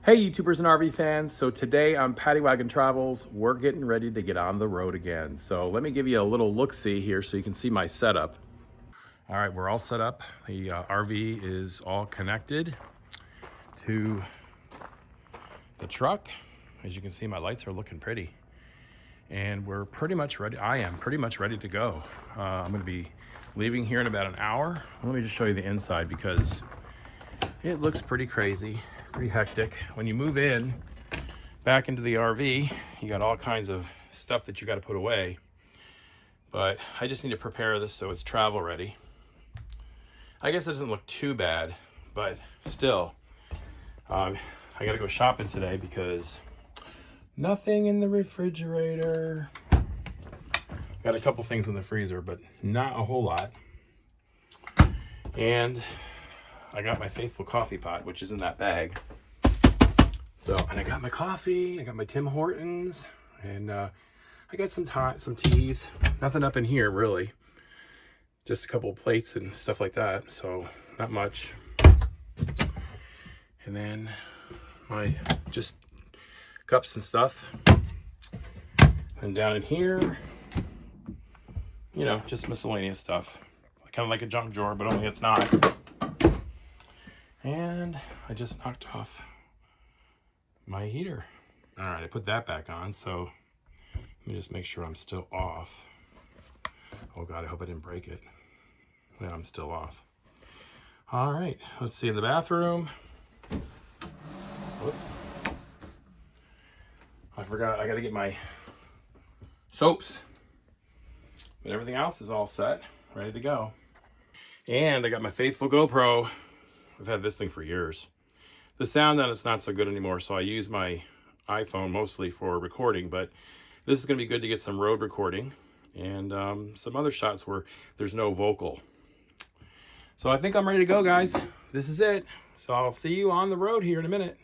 Hey YouTubers and RV fans, so today on Paddy Wagon Travels, we're getting ready to get on the road again. So let me give you a little look-see here so you can see my setup. All right, we're all set up. The RV is all connected to the truck. As you can see, my lights are looking pretty. And we're pretty much ready. I am pretty much ready to go. I'm gonna be leaving here in about an hour. Let me just show you the inside because it looks pretty crazy. Pretty hectic. When you move in back into the RV, you got all kinds of stuff that you got to put away, but I just need to prepare this so it's travel ready. I guess it doesn't look too bad, but still I got to go shopping today because nothing in the refrigerator. Got a couple things in the freezer, but not a whole lot. And I got my faithful coffee pot, which is in that bag. So, and I got my coffee, I got my Tim Hortons, and I got some teas. Nothing up in here, really. Just a couple of plates and stuff like that, so not much. And then my just cups and stuff. And down in here, you know, just miscellaneous stuff. Kind of like a junk drawer, but only it's not. And I just knocked off my heater. All right, I put that back on, so let me just make sure I'm still off. Oh God, I hope I didn't break it. Yeah, I'm still off. All right, let's see in the bathroom. Whoops. I forgot, I gotta get my soaps. But everything else is all set, ready to go. And I got my faithful GoPro. I've had this thing for years. The sound on it's not so good anymore, so I use my iPhone mostly for recording, but this is going to be good to get some road recording and some other shots where there's no vocal. So I think I'm ready to go, guys. This is it. So I'll see you on the road here in a minute.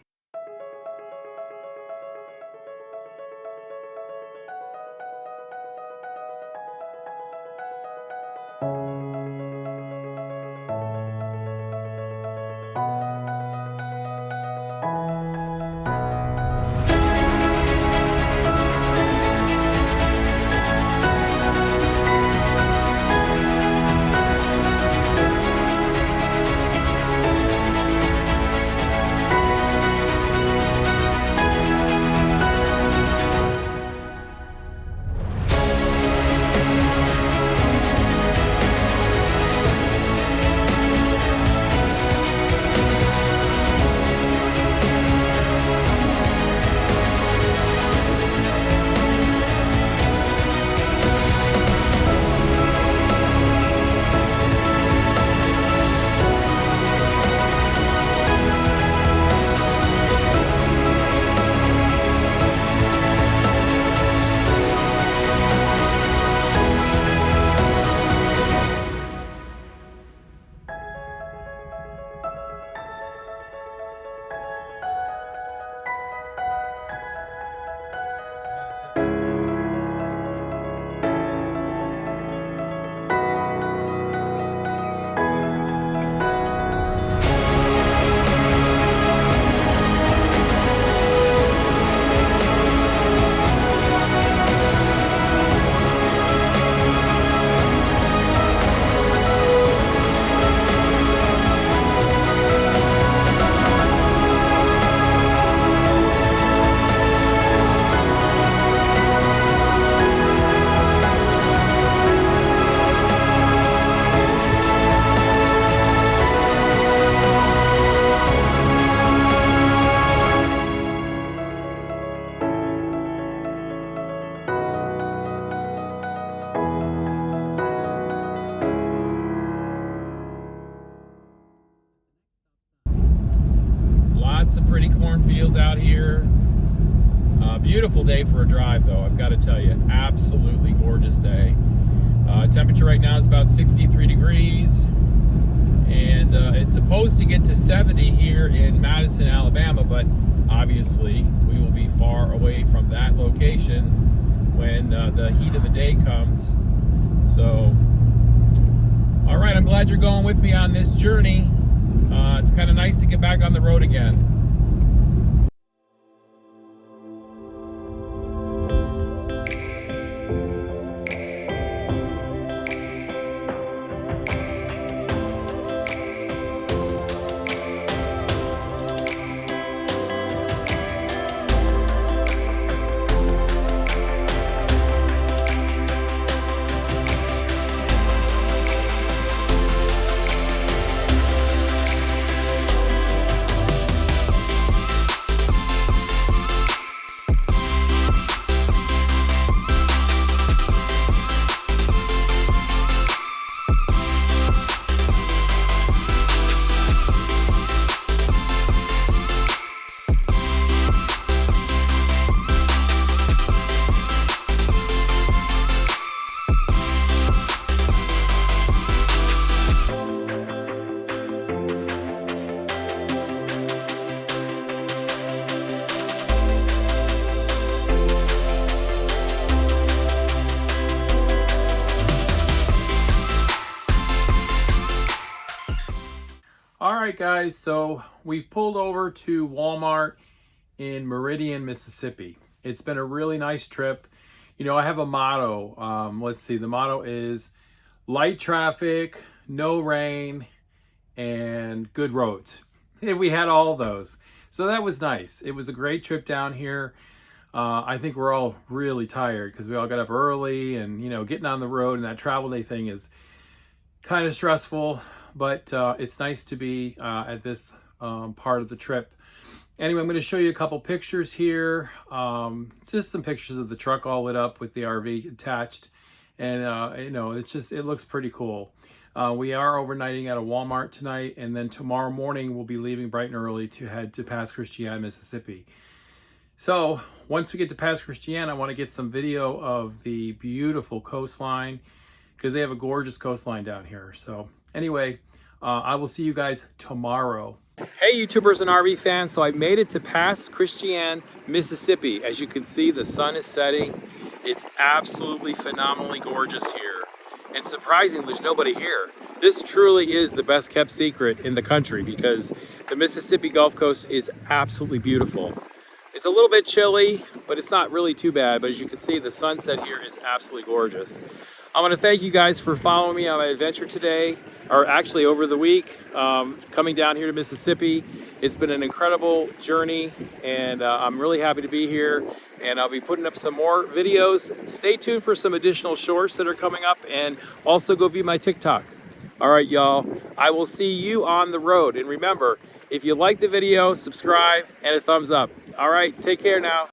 Lots of pretty cornfields out here. Beautiful day for a drive, though, I've got to tell you. Absolutely gorgeous day. Temperature right now is about 63 degrees. And it's supposed to get to 70 here in Madison, Alabama, but obviously we will be far away from that location when the heat of the day comes. So, all right, I'm glad you're going with me on this journey. It's kind of nice to get back on the road again. right, guys, so we've pulled over to Walmart in Meridian, Mississippi. It's been a really nice trip. You know, I have a motto. Let's see, the motto is light traffic, no rain, and good roads. And we had all those. So that was nice. It was a great trip down here. I think we're all really tired because we all got up early, and, you know, getting on the road and that travel day thing is kind of stressful, but it's nice to be at this part of the trip. Anyway, I'm going to show you a couple pictures here. Just some pictures of the truck all lit up with the RV attached. And, you know, it looks pretty cool. We are overnighting at a Walmart tonight, and then tomorrow morning we'll be leaving bright and early to head to Pass Christiana, Mississippi. So once we get to Pass Christiana, I want to get some video of the beautiful coastline because they have a gorgeous coastline down here. So anyway, I will see you guys tomorrow. Hey YouTubers and RV fans, so I made it to Pass Christiana, Mississippi. As you can see, the sun is setting. It's absolutely phenomenally gorgeous here. And surprisingly, there's nobody here. This truly is the best kept secret in the country because the Mississippi Gulf Coast is absolutely beautiful. It's a little bit chilly, but it's not really too bad. But as you can see, the sunset here is absolutely gorgeous. I want to thank you guys for following me on my adventure today, or actually over the week, coming down here to Mississippi. It's been an incredible journey, and I'm really happy to be here. And I'll be putting up some more videos. Stay tuned for some additional shorts that are coming up, and also go view my TikTok. All right, y'all. I will see you on the road. And remember, if you like the video, subscribe and a thumbs up. All right, take care now.